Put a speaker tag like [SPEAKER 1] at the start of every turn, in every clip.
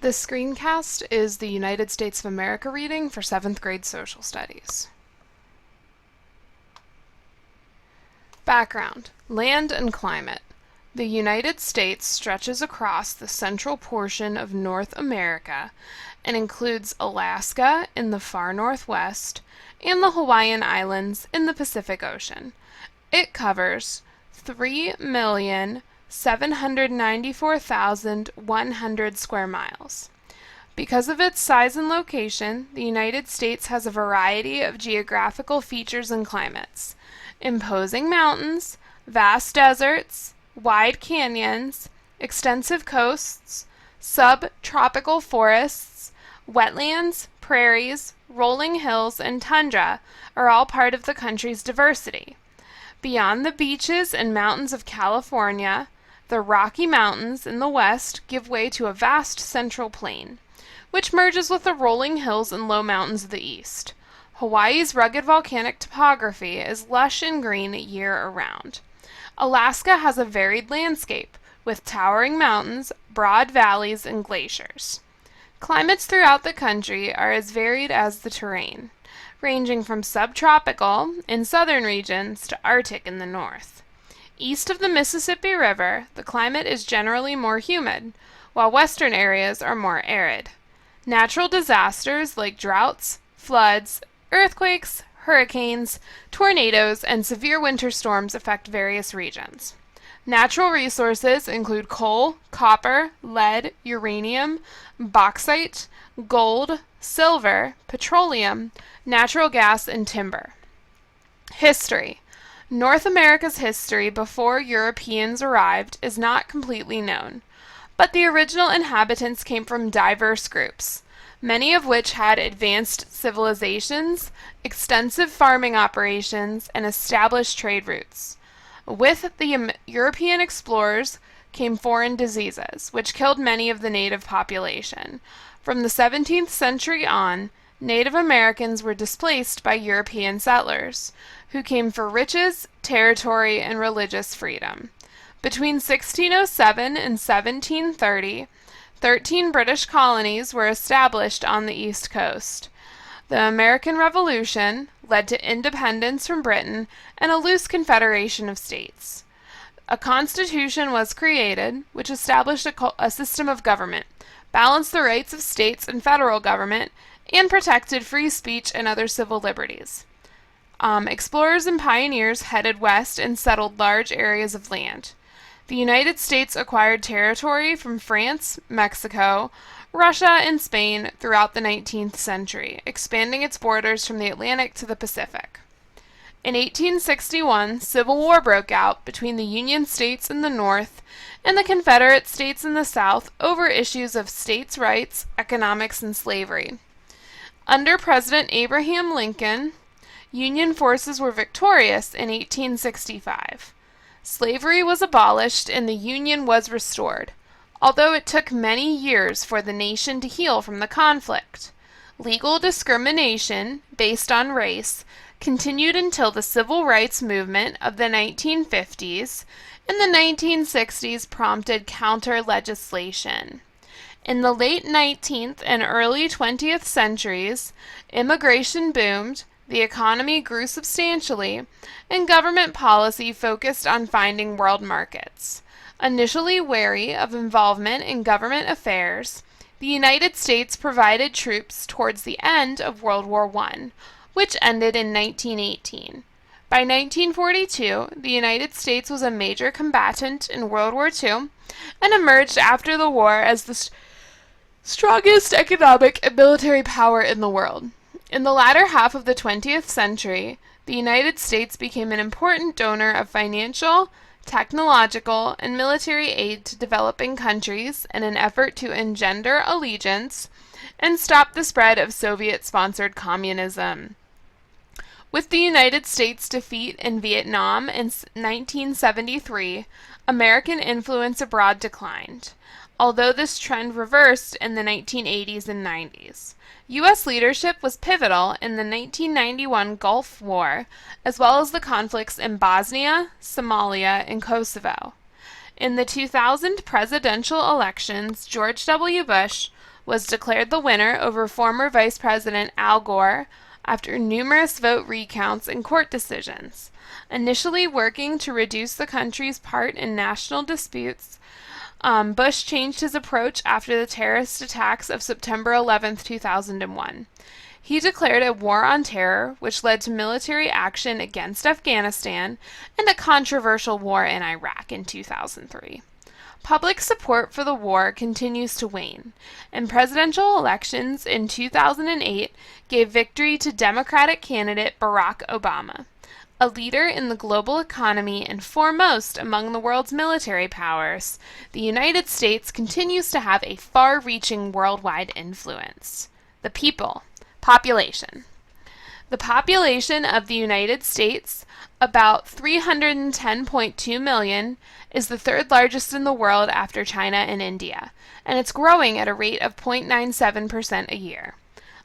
[SPEAKER 1] This screencast is the United States of America reading for 7th grade social studies. Background: land and climate. The United States stretches across the central portion of North America and includes Alaska in the far northwest and the Hawaiian Islands in the Pacific Ocean. It covers 3,794,100 square miles. Because of its size and location, the United States has a variety of geographical features and climates: imposing mountains, vast deserts, wide canyons, extensive coasts, subtropical forests, wetlands, prairies, rolling hills, and tundra are all part of the country's diversity. Beyond the beaches and mountains of California, the Rocky Mountains in the west give way to a vast central plain, which merges with the rolling hills and low mountains of the east. Hawaii's rugged volcanic topography is lush and green year-around. Alaska has a varied landscape, with towering mountains, broad valleys, and glaciers. Climates throughout the country are as varied as the terrain, ranging from subtropical in southern regions to Arctic in the north. East of the Mississippi River, the climate is generally more humid, while western areas are more arid. Natural disasters like droughts, floods, earthquakes, hurricanes, tornadoes, and severe winter storms affect various regions. Natural resources include coal, copper, lead, uranium, bauxite, gold, silver, petroleum, natural gas, and timber. History. North America's history before Europeans arrived is not completely known, but the original inhabitants came from diverse groups, many of which had advanced civilizations, extensive farming operations, and established trade routes. With the European explorers came foreign diseases, which killed many of the native population. From the 17th century on, Native Americans were displaced by European settlers, who came for riches, territory, and religious freedom. Between 1607 and 1730, 13 British colonies were established on the East Coast. The American Revolution led to independence from Britain and a loose confederation of states. A constitution was created, which established a system of government, balanced the rights of states and federal government, and protected free speech and other civil liberties. Explorers and pioneers headed west and settled large areas of land. The United States acquired territory from France, Mexico, Russia, and Spain throughout the 19th century, expanding its borders from the Atlantic to the Pacific. In 1861, Civil War broke out between the Union States in the North and the Confederate States in the South over issues of states' rights, economics, and slavery. Under President Abraham Lincoln, Union forces were victorious in 1865. Slavery was abolished and the Union was restored, although it took many years for the nation to heal from the conflict. Legal discrimination, based on race, continued until the civil rights movement of the 1950s, and the 1960s prompted counter-legislation. In the late 19th and early 20th centuries, immigration boomed, the economy grew substantially, and government policy focused on finding world markets. Initially wary of involvement in government affairs, the United States provided troops towards the end of World War I, which ended in 1918. By 1942, the United States was a major combatant in World War II and emerged after the war as the strongest economic and military power in the world. In the latter half of the 20th century, the United States became an important donor of financial, technological, and military aid to developing countries in an effort to engender allegiance and stop the spread of Soviet-sponsored communism. With the United States' defeat in Vietnam in 1973, American influence abroad declined, although this trend reversed in the 1980s and 90s. U.S. leadership was pivotal in the 1991 Gulf War, as well as the conflicts in Bosnia, Somalia, and Kosovo. In the 2000 presidential elections, George W. Bush was declared the winner over former Vice President Al Gore after numerous vote recounts and court decisions. Initially working to reduce the country's part in national disputes, Bush changed his approach after the terrorist attacks of September 11, 2001. He declared a war on terror, which led to military action against Afghanistan and a controversial war in Iraq in 2003. Public support for the war continues to wane, and presidential elections in 2008 gave victory to Democratic candidate Barack Obama. A leader in the global economy and foremost among the world's military powers, the United States continues to have a far-reaching worldwide influence. The people. Population. The population of the United States, about 310.2 million, is the third largest in the world after China and India, and it's growing at a rate of 0.97% a year.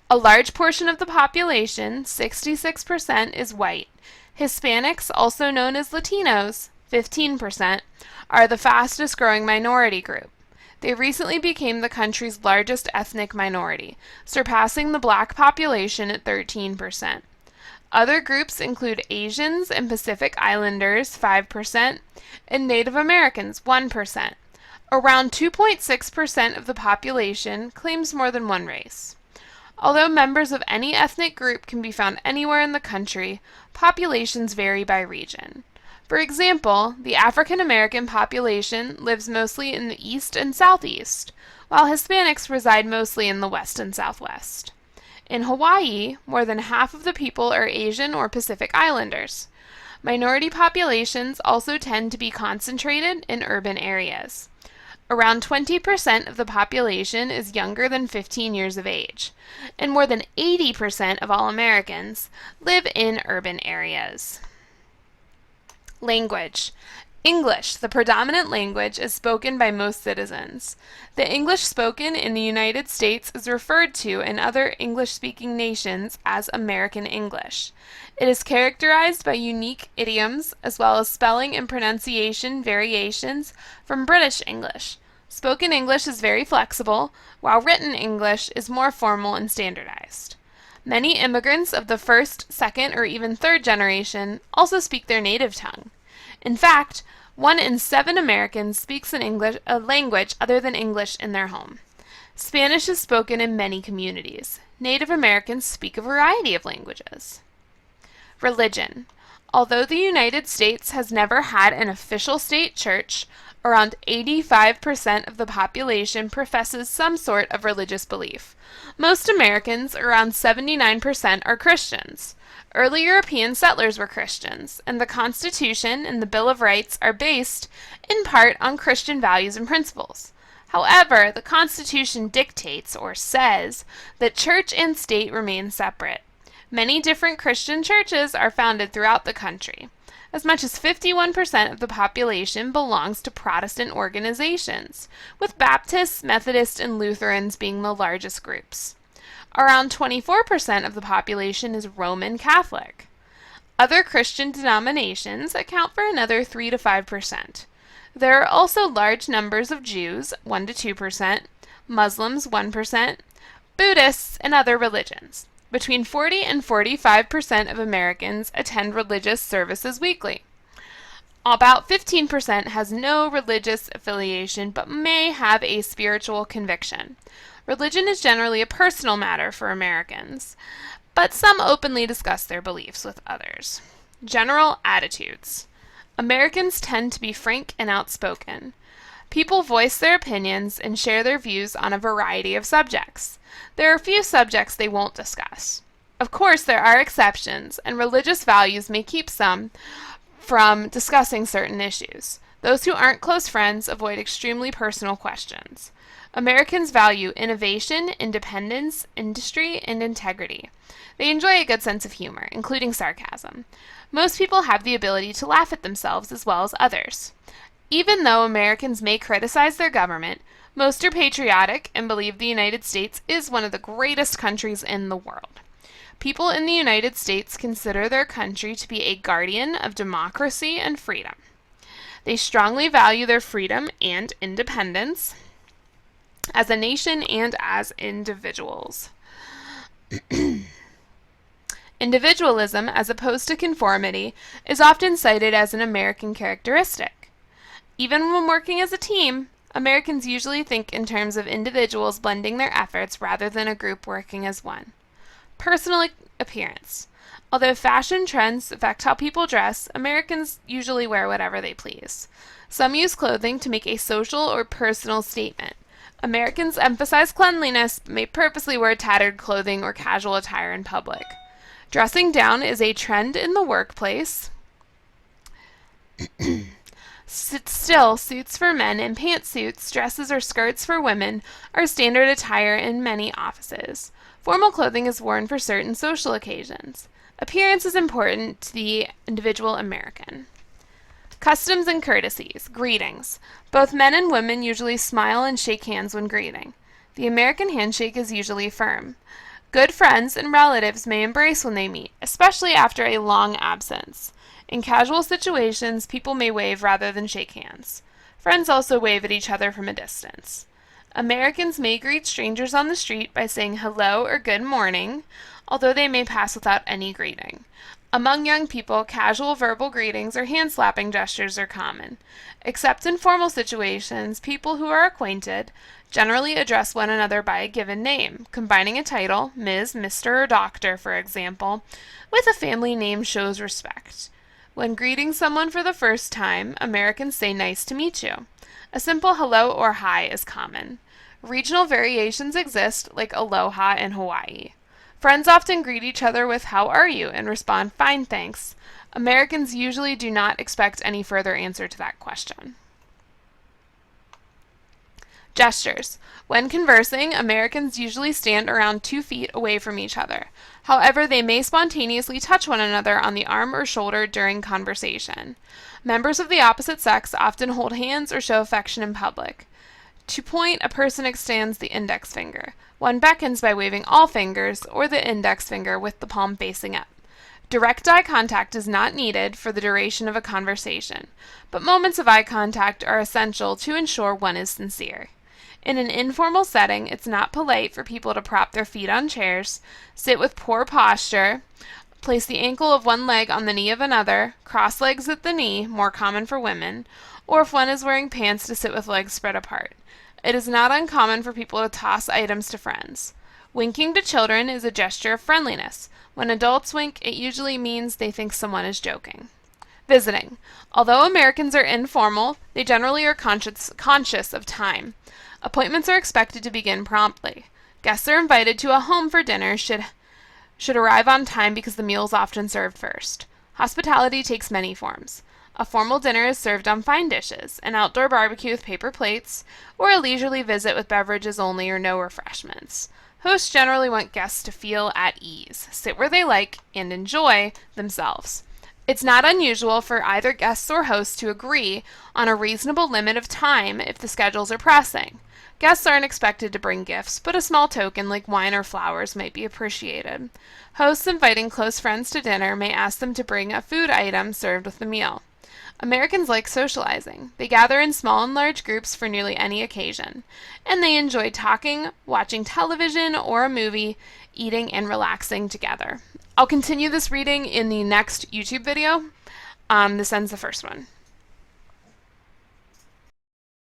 [SPEAKER 1] A large portion of the population, 66%, is white. Hispanics, also known as Latinos, 15%, are the fastest growing minority group. They recently became the country's largest ethnic minority, surpassing the black population at 13%. Other groups include Asians and Pacific Islanders, 5%, and Native Americans, 1%. Around 2.6% of the population claims more than one race. Although members of any ethnic group can be found anywhere in the country, populations vary by region. For example, the African American population lives mostly in the East and Southeast, while Hispanics reside mostly in the West and Southwest. In Hawaii, more than half of the people are Asian or Pacific Islanders. Minority populations also tend to be concentrated in urban areas. Around 20% of the population is younger than 15 years of age, and more than 80% of all Americans live in urban areas. Language. English, the predominant language, is spoken by most citizens. The English spoken in the United States is referred to in other English-speaking nations as American English. It is characterized by unique idioms as well as spelling and pronunciation variations from British English. Spoken English is very flexible, while written English is more formal and standardized. Many immigrants of the first, second, or even third generation also speak their native tongue. In fact, 1 in 7 Americans speaks a language other than English in their home. Spanish is spoken in many communities. Native Americans speak a variety of languages. Religion. Although the United States has never had an official state church, around 85% of the population professes some sort of religious belief. Most Americans, around 79%, are Christians. Early European settlers were Christians, and the Constitution and the Bill of Rights are based, in part, on Christian values and principles. However, the Constitution dictates, or says, that church and state remain separate. Many different Christian churches are founded throughout the country. As much as 51% of the population belongs to Protestant organizations, with Baptists, Methodists, and Lutherans being the largest groups. Around 24% of the population is Roman Catholic. Other Christian denominations account for another 3 to 5%. There are also large numbers of Jews, 1 to 2%, Muslims, 1%, Buddhists, and other religions. Between 40 and 45% of Americans attend religious services weekly. About 15% has no religious affiliation but may have a spiritual conviction. Religion is generally a personal matter for Americans, but some openly discuss their beliefs with others. General attitudes. Americans tend to be frank and outspoken. People voice their opinions and share their views on a variety of subjects. There are few subjects they won't discuss. Of course, there are exceptions, and religious values may keep some from discussing certain issues. Those who aren't close friends avoid extremely personal questions. Americans value innovation, independence, industry, and integrity. They enjoy a good sense of humor, including sarcasm. Most people have the ability to laugh at themselves as well as others. Even though Americans may criticize their government, most are patriotic and believe the United States is one of the greatest countries in the world. People in the United States consider their country to be a guardian of democracy and freedom. They strongly value their freedom and independence. as a nation and as individuals. Individualism, as opposed to conformity, is often cited as an American characteristic. Even when working as a team, Americans usually think in terms of individuals blending their efforts rather than a group working as one. Personal appearance. Although fashion trends affect how people dress, Americans usually wear whatever they please. Some use clothing to make a social or personal statement. Americans emphasize cleanliness, but may purposely wear tattered clothing or casual attire in public. Dressing down is a trend in the workplace. Still, suits for men and pantsuits, dresses or skirts for women are standard attire in many offices. Formal clothing is worn for certain social occasions. Appearance is important to the individual American. Customs and courtesies. Greetings. Both men and women usually smile and shake hands when greeting. The American handshake is usually firm. Good friends and relatives may embrace when they meet, especially after a long absence. In casual situations, people may wave rather than shake hands. Friends also wave at each other from a distance. Americans may greet strangers on the street by saying hello or good morning, although they may pass without any greeting. Among young people, casual verbal greetings or hand-slapping gestures are common. Except in formal situations, people who are acquainted generally address one another by a given name, combining a title, Ms., Mr., or Doctor, for example, with a family name shows respect. When greeting someone for the first time, Americans say nice to meet you. A simple hello or hi is common. Regional variations exist, like aloha in Hawaii. Friends often greet each other with how are you and respond fine thanks. Americans usually do not expect any further answer to that question. Gestures. When conversing, Americans usually stand around 2 feet away from each other. However, they may spontaneously touch one another on the arm or shoulder during conversation. Members of the opposite sex often hold hands or show affection in public. To point, a person extends the index finger. One beckons by waving all fingers, or the index finger with the palm facing up. Direct eye contact is not needed for the duration of a conversation, but moments of eye contact are essential to ensure one is sincere. In an informal setting, it's not polite for people to prop their feet on chairs, sit with poor posture, place the ankle of one leg on the knee of another, cross legs at the knee, more common for women, or if one is wearing pants, to sit with legs spread apart. It is not uncommon for people to toss items to friends. Winking to children is a gesture of friendliness. When adults wink, it usually means they think someone is joking. Visiting. Although Americans are informal, they generally are conscious of time. Appointments are expected to begin promptly. Guests are invited to a home for dinner should arrive on time because the meal is often served first. Hospitality takes many forms. A formal dinner is served on fine dishes, an outdoor barbecue with paper plates, or a leisurely visit with beverages only or no refreshments. Hosts generally want guests to feel at ease, sit where they like, and enjoy themselves. It's not unusual for either guests or hosts to agree on a reasonable limit of time if the schedules are pressing. Guests aren't expected to bring gifts, but a small token like wine or flowers might be appreciated. Hosts inviting close friends to dinner may ask them to bring a food item served with the meal. Americans like socializing. They gather in small and large groups for nearly any occasion, and they enjoy talking, watching television or a movie, eating, and relaxing together. I'll continue this reading in the next YouTube video. This ends the first one.